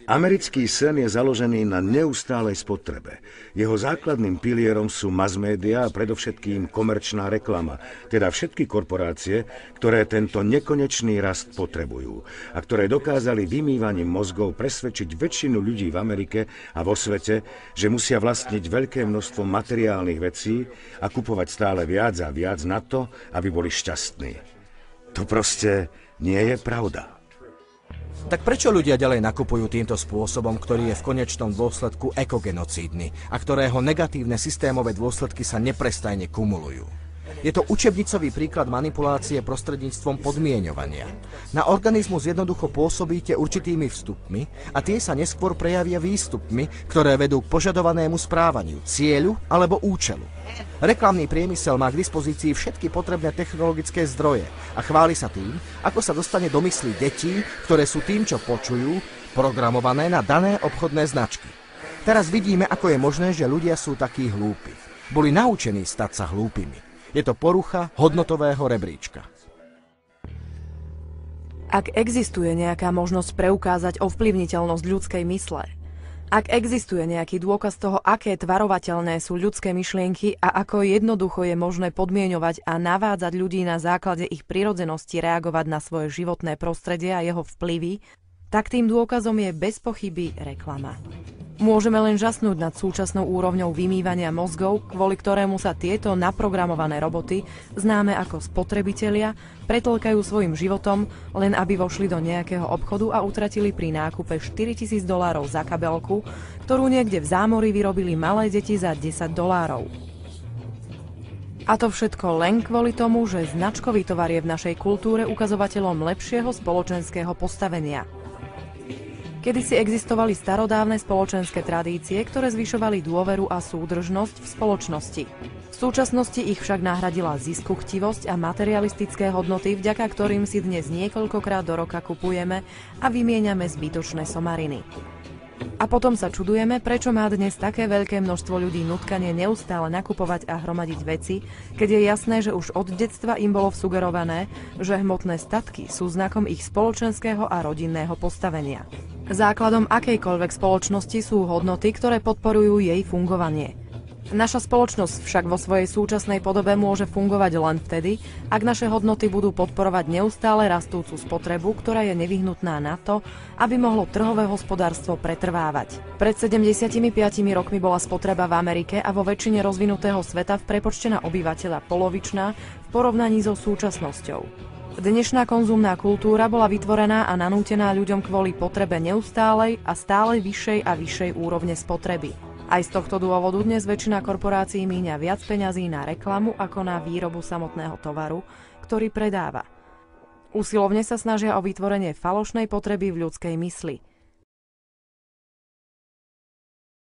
Americký sen je založený na neustálej spotrebe. Jeho základným pilierom sú mass media a predovšetkým komerčná reklama, teda všetky korporácie, ktoré tento nekonečný rast potrebujú a ktoré dokázali vymývaním mozgov presvedčiť väčšinu ľudí v Amerike a vo svete, že musia vlastniť veľké množstvo materiálnych vecí a kupovať stále viac a viac na to, aby boli šťastní. To proste nie je pravda. Tak prečo ľudia ďalej nakupujú týmto spôsobom, ktorý je v konečnom dôsledku ekogenocídny a ktorého negatívne systémové dôsledky sa neprestajne kumulujú? Je to učebnicový príklad manipulácie prostredníctvom podmieňovania. Na organizmus jednoducho pôsobíte určitými vstupmi a tie sa neskôr prejavia výstupmi, ktoré vedú k požadovanému správaniu, cieľu alebo účelu. Reklamný priemysel má k dispozícii všetky potrebné technologické zdroje a chváli sa tým, ako sa dostane do myslí detí, ktoré sú tým, čo počujú, programované na dané obchodné značky. Teraz vidíme, ako je možné, že ľudia sú takí hlúpi. Boli naučení stať sa hlúpimi. Je to porucha hodnotového rebríčka. Ak existuje nejaká možnosť preukázať ovplyvniteľnosť ľudskej mysle, ak existuje nejaký dôkaz toho, aké tvarovateľné sú ľudské myšlienky a ako jednoducho je možné podmieňovať a navádzať ľudí na základe ich prirodzenosti reagovať na svoje životné prostredie a jeho vplyvy, tak tým dôkazom je bez pochyby reklama. Môžeme len žasnúť nad súčasnou úrovňou vymývania mozgov, kvôli ktorému sa tieto naprogramované roboty, známe ako spotrebitelia, pretlkajú svojim životom, len aby vošli do nejakého obchodu a utratili pri nákupe $4,000 za kabelku, ktorú niekde v zámori vyrobili malé deti za $10. A to všetko len kvôli tomu, že značkový tovar je v našej kultúre ukazovateľom lepšieho spoločenského postavenia. Kedysi existovali starodávne spoločenské tradície, ktoré zvyšovali dôveru a súdržnosť v spoločnosti. V súčasnosti ich však nahradila ziskuchtivosť a materialistické hodnoty, vďaka ktorým si dnes niekoľkokrát do roka kupujeme a vymieňame zbytočné somariny. A potom sa čudujeme, prečo má dnes také veľké množstvo ľudí nutkanie neustále nakupovať a hromadiť veci, keď je jasné, že už od detstva im bolo vsugerované, že hmotné statky sú znakom ich spoločenského a rodinného postavenia. Základom akejkoľvek spoločnosti sú hodnoty, ktoré podporujú jej fungovanie. Naša spoločnosť však vo svojej súčasnej podobe môže fungovať len vtedy, ak naše hodnoty budú podporovať neustále rastúcu spotrebu, ktorá je nevyhnutná na to, aby mohlo trhové hospodárstvo pretrvávať. Pred 75 rokmi bola spotreba v Amerike a vo väčšine rozvinutého sveta v prepočte na obyvateľa polovičná v porovnaní so súčasnosťou. Dnešná konzumná kultúra bola vytvorená a nanútená ľuďom kvôli potrebe neustálej a stále vyššej a vyššej úrovne spotreby. Aj z tohto dôvodu dnes väčšina korporácií míňa viac peňazí na reklamu ako na výrobu samotného tovaru, ktorý predáva. Usilovne sa snažia o vytvorenie falošnej potreby v ľudskej mysli.